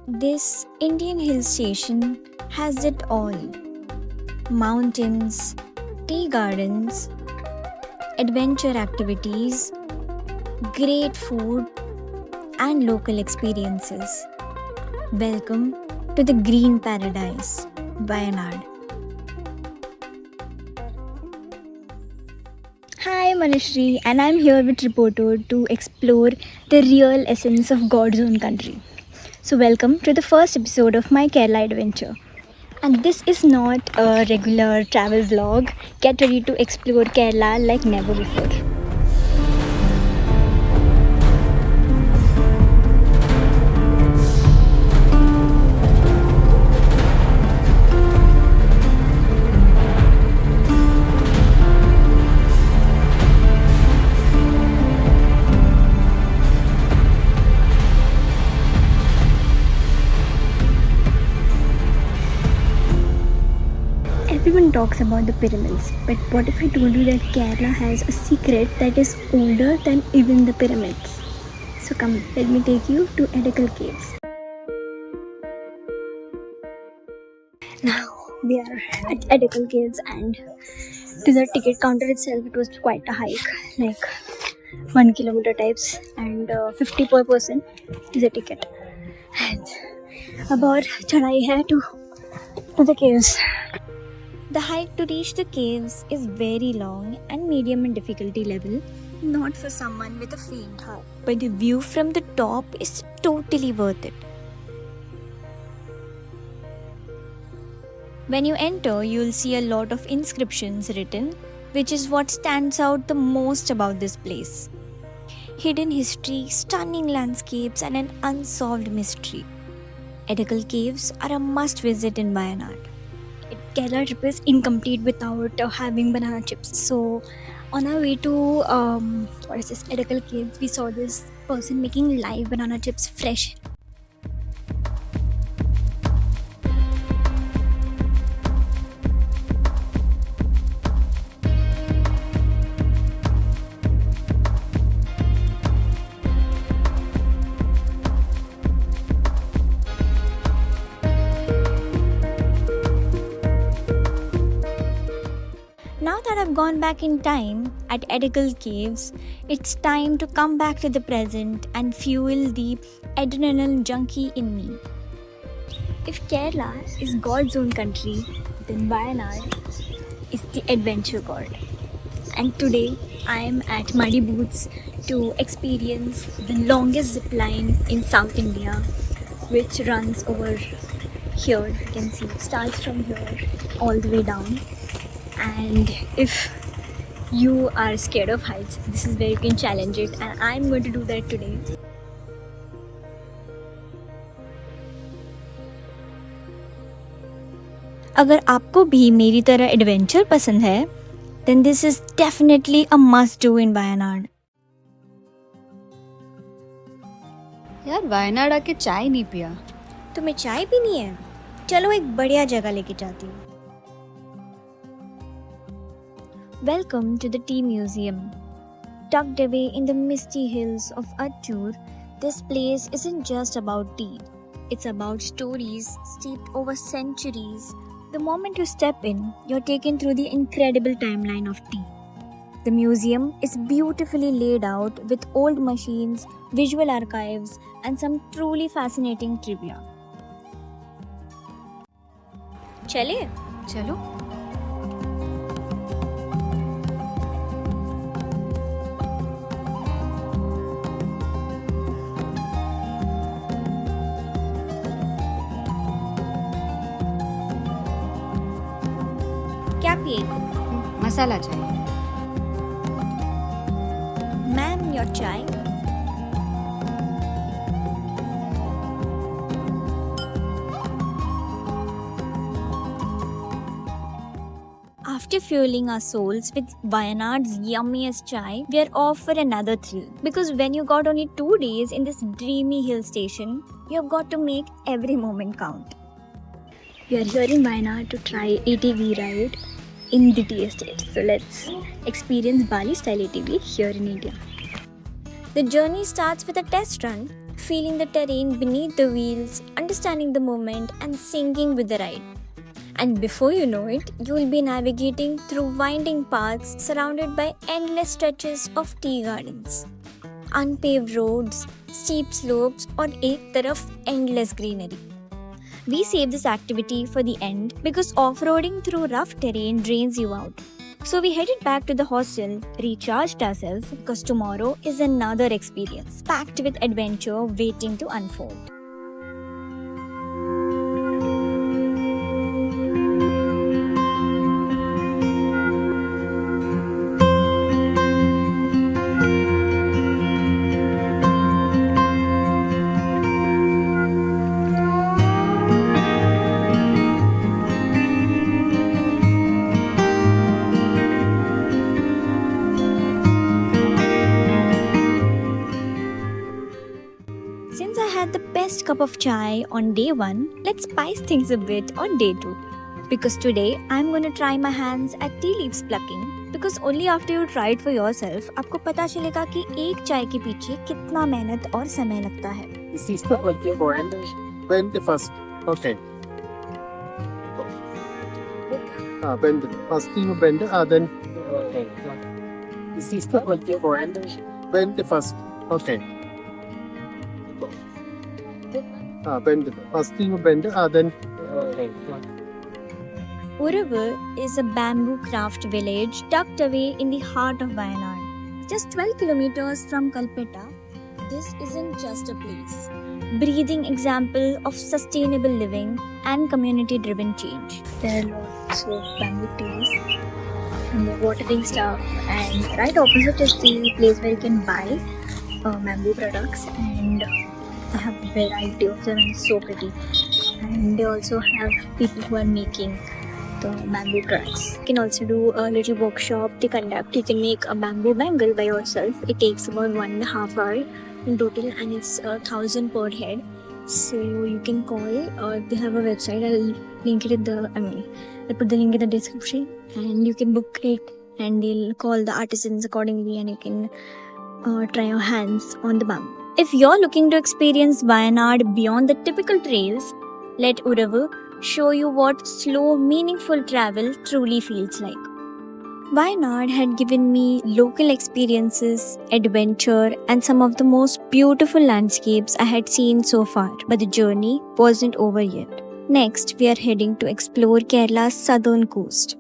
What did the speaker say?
This Indian hill station has it all: mountains, tea gardens, adventure activities, great food, and local experiences. Welcome to the Green Paradise, Wayanad. Hi, Manishri, and I'm here with Reporter to explore the real essence of God's own country. So, welcome to the first episode of my Kerala adventure. And this is not a regular travel vlog. Get ready to explore Kerala like never before. Everyone talks about the pyramids, but what if I told you that Kerala has a secret that is older than even the pyramids? So come, let me take you to Edekal Caves. Now we are at Edekal Caves, and to the ticket counter itself, it was quite a hike, like 1 kilometer types, and 50 per person is a ticket. And about chadai hai to the caves. The hike to reach the caves is very long and medium in difficulty level, not for someone with a faint heart. But the view from the top is totally worth it. When you enter, you'll see a lot of inscriptions written, which is what stands out the most about this place. Hidden history, stunning landscapes, and an unsolved mystery. Edekal Caves are a must visit in Wayanad. Kerala trip is incomplete without having banana chips. So, on our way to Edekal Caves, we saw this person making live banana chips fresh. Now that I've gone back in time at Edekal Caves, it's time to come back to the present and fuel the adrenaline junkie in me. If Kerala is God's own country, then Wayanad is the adventure god. And today I am at Muddy Boots to experience the longest zip line in South India, which runs over here. You can see it starts from here all the way down. And if you are scared of heights, this is where you can challenge it, and I'm going to do that today. अगर आपको भी मेरी तरह adventure पसंद है, then this is definitely a must do in Wayanad. यार वायनाड आके चाय नहीं पिया। तुम्हें चाय पीनी है? चलो एक बढ़िया जगह लेके जाती हूँ. Welcome to the Tea Museum. Tucked away in the misty hills of Attur, this place isn't just about tea. It's about stories steeped over centuries. The moment you step in, you're taken through the incredible timeline of tea. The museum is beautifully laid out with old machines, visual archives, and some truly fascinating trivia. चले? चलो। क्या पिएगी? मसाला चाय। Ma'am, your chai? After fueling our souls with Wayanad's yummiest chai, we are off for another thrill. Because when you got only 2 days in this dreamy hill station, you have got to make every moment count. We are here in Wayanad to try ATV ride in the tea estate. So let's experience Bali style ATV here in India. The journey starts with a test run feeling the terrain beneath the wheels, understanding the moment, and singing with the ride. And before you know it, you will be navigating through winding paths surrounded by endless stretches of tea gardens, unpaved roads, steep slopes, और एक तरफ endless greenery. We save this activity for the end because off-roading through rough terrain drains you out. So we headed back to the hostel, recharged ourselves because tomorrow is another experience packed with adventure waiting to unfold. Since I had the best cup of chai on day 1, let's spice things a bit on day 2. Because today I'm going to try my hands at tea leaves plucking because only after you try it for yourself आपको पता चलेगा कि एक चाय के पीछे कितना मेहनत और समय लगता है. This is the and bend first. Okay. Bend. First you bend, then. Okay. This is the and bend first. Okay. Bend. First you bend, then. Okay. Uravu is a bamboo craft village tucked away in the heart of Wayanad. Just 12 kilometers from Kalpetta, this isn't just a place. Breathing example of sustainable living and community-driven change. There are lots of bamboo trees and the watering stuff, and right opposite is the place where you can buy bamboo products, and they have a variety of them and it's so pretty. And they also have people who are making the bamboo products. You can also do a little workshop they conduct. You can make a bamboo bangle by yourself. It takes about 1.5 hours in total and it's 1,000 per head. So you can call, or they have a website. I'll link it I'll put the link in the description, and you can book it and they'll call the artisans accordingly, and you can try your hands on the bamboo. If you're looking to experience Wayanad beyond the typical trails, let Uravu show you what slow, meaningful travel truly feels like. Wayanad had given me local experiences, adventure, and some of the most beautiful landscapes I had seen so far, but the journey wasn't over yet. Next, we are heading to explore Kerala's southern coast.